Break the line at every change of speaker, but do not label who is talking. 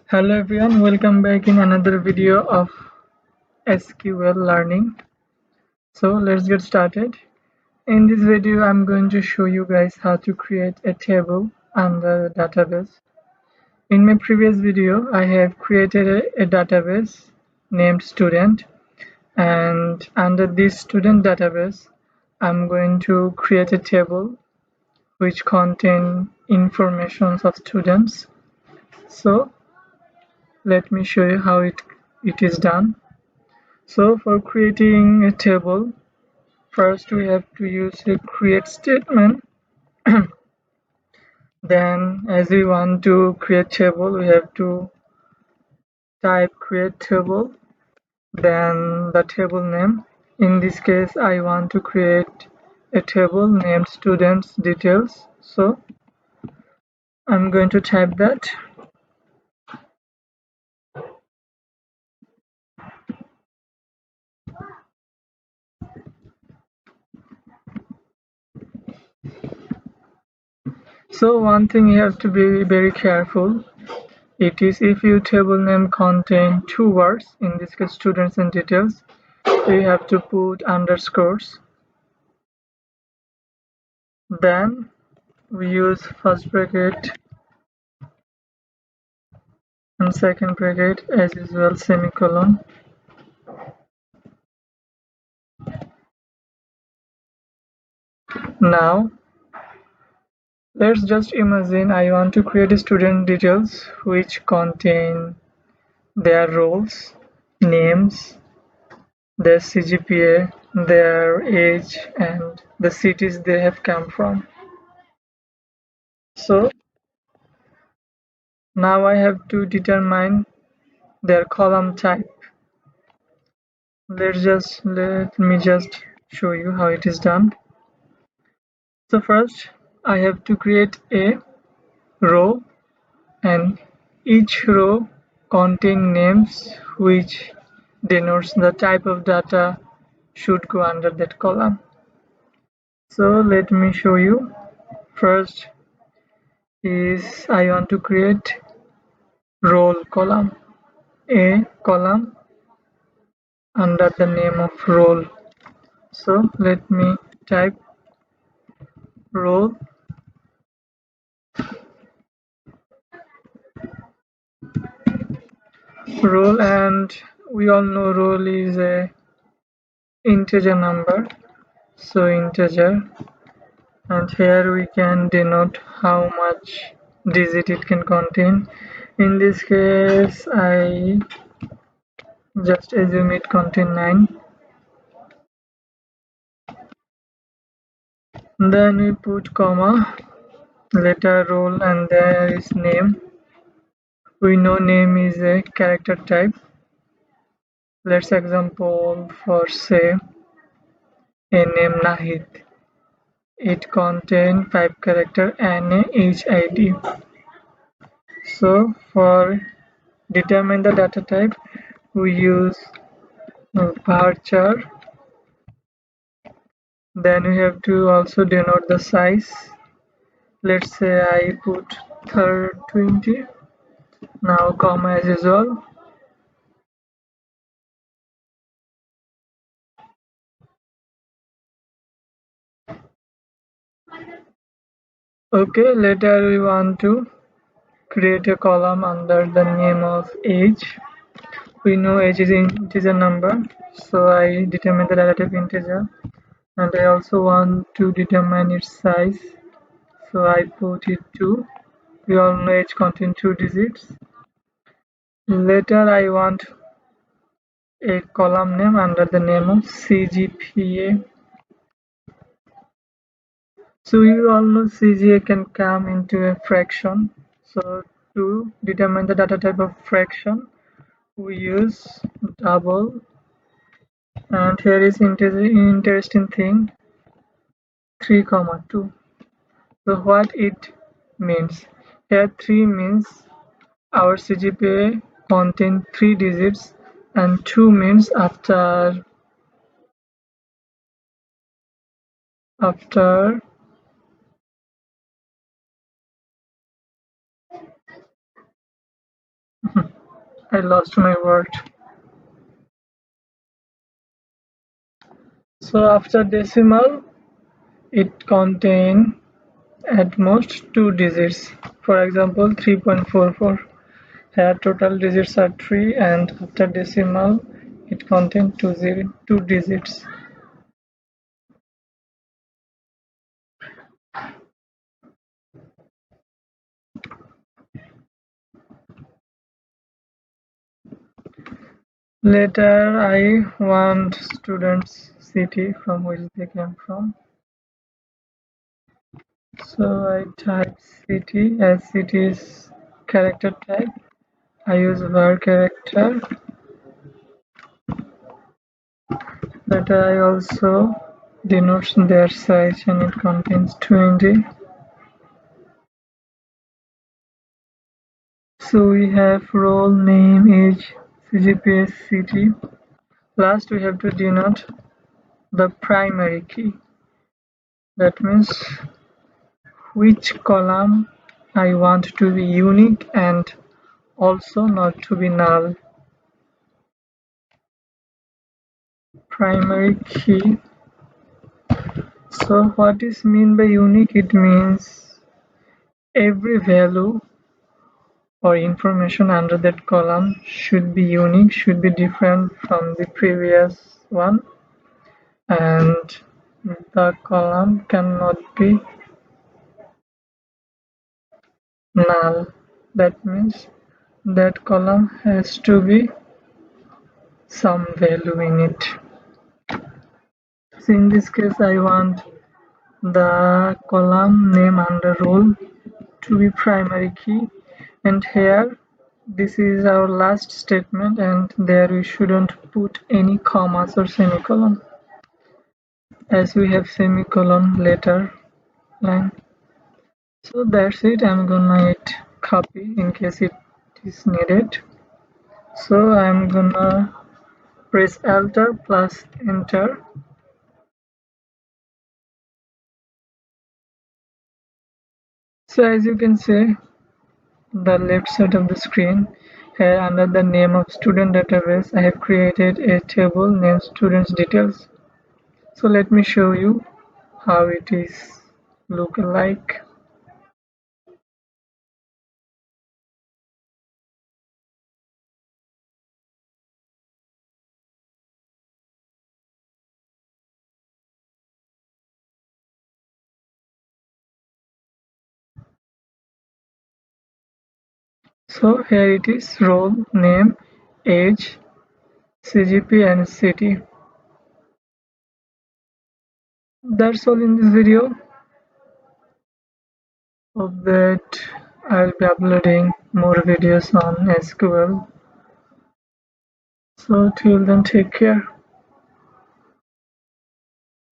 Hello everyone, welcome back in another video of SQL learning. So let's get started. In this video, I'm going to show you guys how to create a table under a database. In my previous video, I have created a database named student, and under this student database, I'm going to create a table which contain information of students. So let me show you how it is done. So for creating a table, first we have to use a create statement. Then as we want to create table, we have to type create table, then the table name. In this case, I want to create a table named students details. So I'm going to type that. So one thing you have to be very careful. It is if your table name contain two words, in this case students and details, you have to put underscores. Then we use first bracket and second bracket as usual semicolon. Now let's just imagine I want to create a student details which contain their roles, names, their CGPA, their age, and the cities they have come from. So now I have to determine their column type. Let me just show you how it is done. So first I have to create a row, and each row contain names which denotes the type of data should go under that column. So let me show you. First is I want to create role column, a column under the name of role. So let me type role, and we all know role is a integer number. So integer, and here we can denote how much digit it can contain. In this case, I just assume it contain 9. Then we put comma, letter role, and there is name. We know name is a character type. Let's example for say a name Nahid. It contains 5 character and a HID. So for determine the data type, we use varchar. Then we have to also denote the size. Let's say I put 20. Now comma as usual. Okay, later we want to create a column under the name of age. We know age is an integer number, so I determine the data type integer, and I also want to determine its size, so I put it 2. We all know age contains 2 digits. Later I want a column name under the name of CGPA. So you all know CGA can come into a fraction. So to determine the data type of fraction, we use double. And here is interesting thing, 3, 2. So what it means? Here 3 means our CGPA contain 3 digits, and 2 means after I lost my word. So after decimal, it contains at most two digits. For example, 3.44. Here total digits are 3 and after decimal, it contains two digits. Later, I want students' city from which they came from. So I type city as city is character type. I use var character. Later, I also denote their size and it contains 20. So we have role, name, age, CGPA, city. Last, we have to denote the primary key. That means which column I want to be unique and also not to be null. Primary key. So what is mean by unique? It means every value or information under that column should be unique, should be different from the previous one, and the column cannot be null. That means that column has to be some value in it. So in this case, I want the column name under role to be primary key, and here this is our last statement, and there we shouldn't put any commas or semicolon, as we have semicolon later line. So that's it. I'm gonna hit copy in case it is needed. So I'm gonna press Alt plus enter. So as you can see, the left side of the screen, here under the name of student database, I have created a table named students details. So let me show you how it is look like. So here it is: role, name, age, CGP and city. That's all in this video. Hope that I'll be uploading more videos on SQL. So till then, take care.